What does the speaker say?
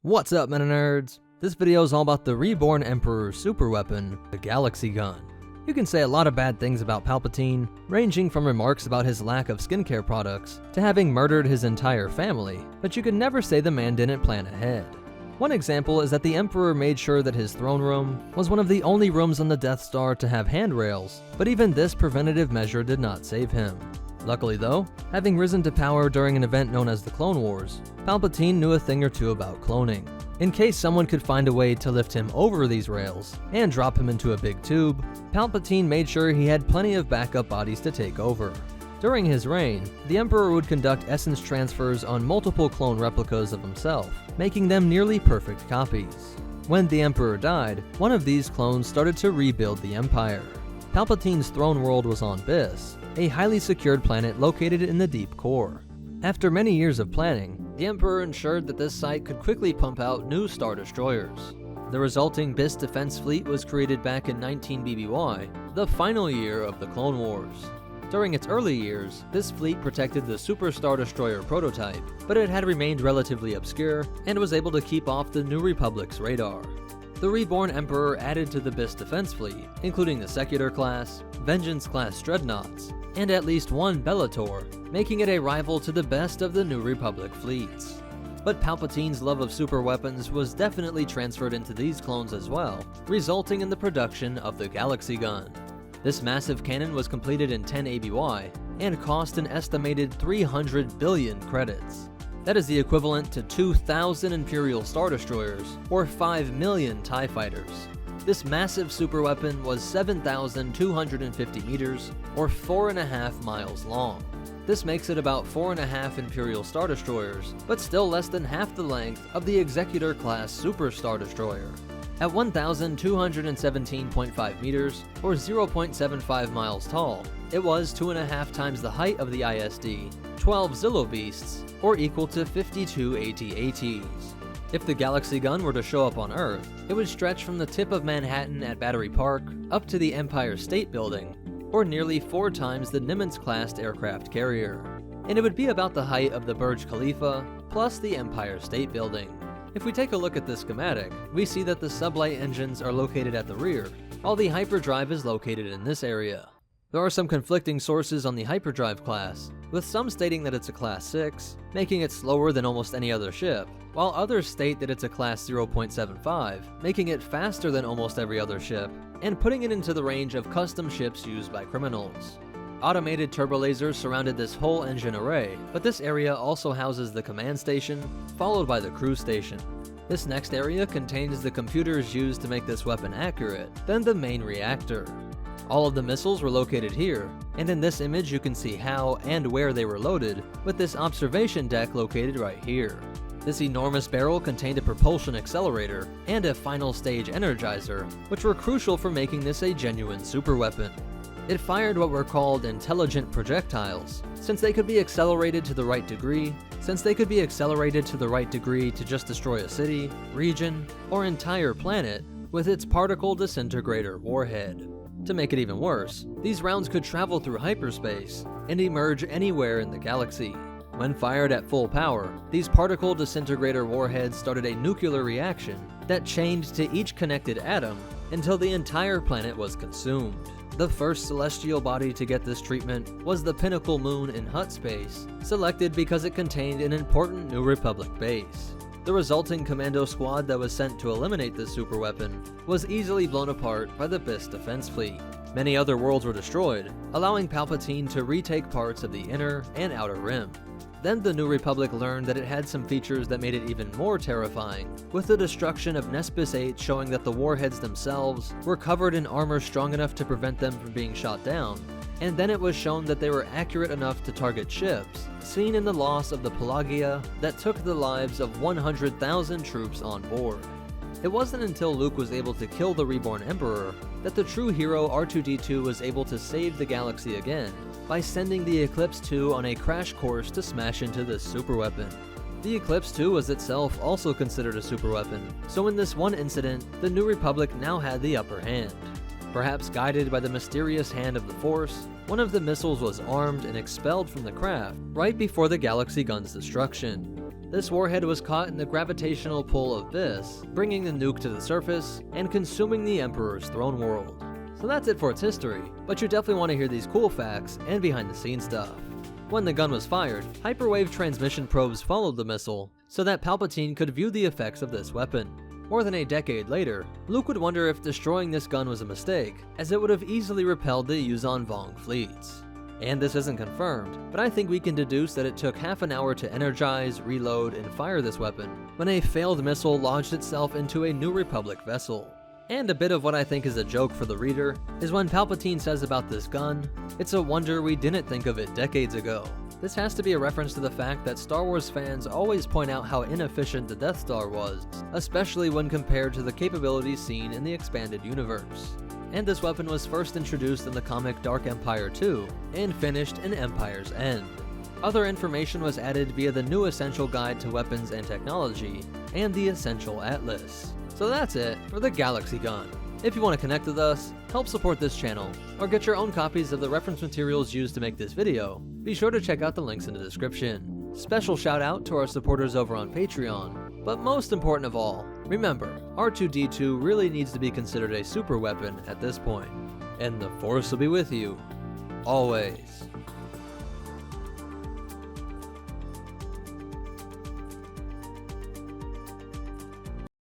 What's up, MetaNerdz? This video is all about the Reborn Emperor superweapon, the Galaxy Gun. You can say a lot of bad things about Palpatine, ranging from remarks about his lack of skincare products to having murdered his entire family, but you can never say the man didn't plan ahead. One example is that the Emperor made sure that his throne room was one of the only rooms on the Death Star to have handrails, but even this preventative measure did not save him. Luckily though, having risen to power during an event known as the Clone Wars, Palpatine knew a thing or two about cloning. In case someone could find a way to lift him over these rails and drop him into a big tube, Palpatine made sure he had plenty of backup bodies to take over. During his reign, the Emperor would conduct essence transfers on multiple clone replicas of himself, making them nearly perfect copies. When the Emperor died, one of these clones started to rebuild the Empire. Palpatine's throne world was on Byss, a highly secured planet located in the deep core. After many years of planning, the Emperor ensured that this site could quickly pump out new Star Destroyers. The resulting Byss defense fleet was created back in 19 BBY, the final year of the Clone Wars. During its early years, this fleet protected the Super Star Destroyer prototype, but it had remained relatively obscure and was able to keep off the New Republic's radar. The Reborn Emperor added to the Byss defense fleet, including the Venator-class, Vengeance-class dreadnoughts, and at least one Bellator, making it a rival to the best of the New Republic fleets. But Palpatine's love of superweapons was definitely transferred into these clones as well, resulting in the production of the Galaxy Gun. This massive cannon was completed in 10 ABY and cost an estimated 300 billion credits. That is the equivalent to 2,000 Imperial Star Destroyers or 5 million TIE Fighters. This massive superweapon was 7,250 meters or 4.5 miles long. This makes it about 4.5 Imperial Star Destroyers, but still less than half the length of the Executor-class Super Star Destroyer. At 1,217.5 meters, or 0.75 miles tall, it was 2.5 times the height of the ISD, 12 Zillo Beasts, or equal to 52 AT-ATs. If the Galaxy Gun were to show up on Earth, it would stretch from the tip of Manhattan at Battery Park up to the Empire State Building, or nearly 4 times the Nimitz-class aircraft carrier. And it would be about the height of the Burj Khalifa, plus the Empire State Building. If we take a look at this schematic, we see that the sublight engines are located at the rear, while the hyperdrive is located in this area. There are some conflicting sources on the hyperdrive class, with some stating that it's a Class 6, making it slower than almost any other ship, while others state that it's a Class 0.75, making it faster than almost every other ship, and putting it into the range of custom ships used by criminals. Automated turbolasers surrounded this whole engine array, but this area also houses the command station, followed by the crew station. This next area contains the computers used to make this weapon accurate, then the main reactor. All of the missiles were located here, and in this image you can see how and where they were loaded, with this observation deck located right here. This enormous barrel contained a propulsion accelerator and a final stage energizer, which were crucial for making this a genuine superweapon. It fired what were called intelligent projectiles, since they could be accelerated to the right degree to just destroy a city, region, or entire planet with its particle disintegrator warhead. To make it even worse, these rounds could travel through hyperspace and emerge anywhere in the galaxy. When fired at full power, these particle disintegrator warheads started a nuclear reaction that chained to each connected atom until the entire planet was consumed. The first celestial body to get this treatment was the Pinnacle Moon in Hutt space, selected because it contained an important New Republic base. The resulting commando squad that was sent to eliminate this superweapon was easily blown apart by the Byss defense fleet. Many other worlds were destroyed, allowing Palpatine to retake parts of the inner and outer rim. Then the New Republic learned that it had some features that made it even more terrifying, with the destruction of Nespis 8 showing that the warheads themselves were covered in armor strong enough to prevent them from being shot down, and then it was shown that they were accurate enough to target ships, seen in the loss of the Pelagia that took the lives of 100,000 troops on board. It wasn't until Luke was able to kill the Reborn Emperor that the true hero R2-D2 was able to save the galaxy again, by sending the Eclipse 2 on a crash course to smash into this superweapon. The Eclipse 2 was itself also considered a superweapon, so in this one incident, the New Republic now had the upper hand. Perhaps guided by the mysterious hand of the Force, one of the missiles was armed and expelled from the craft right before the Galaxy Gun's destruction. This warhead was caught in the gravitational pull of Byss, bringing the nuke to the surface and consuming the Emperor's throne world. So that's it for its history, but you definitely want to hear these cool facts and behind the scenes stuff. When the gun was fired, hyperwave transmission probes followed the missile so that Palpatine could view the effects of this weapon. More than a decade later, Luke would wonder if destroying this gun was a mistake, as it would have easily repelled the Yuuzhan Vong fleets. And this isn't confirmed, but I think we can deduce that it took half an hour to energize, reload, and fire this weapon when a failed missile lodged itself into a New Republic vessel. And a bit of what I think is a joke for the reader is when Palpatine says about this gun, "It's a wonder we didn't think of it decades ago." This has to be a reference to the fact that Star Wars fans always point out how inefficient the Death Star was, especially when compared to the capabilities seen in the expanded universe. And this weapon was first introduced in the comic Dark Empire 2, and finished in Empire's End. Other information was added via the new Essential Guide to Weapons and Technology, and the Essential Atlas. So that's it for the Galaxy Gun. If you want to connect with us, help support this channel, or get your own copies of the reference materials used to make this video, be sure to check out the links in the description. Special shout out to our supporters over on Patreon, but most important of all, remember, R2-D2 really needs to be considered a super weapon at this point. And the Force will be with you, always.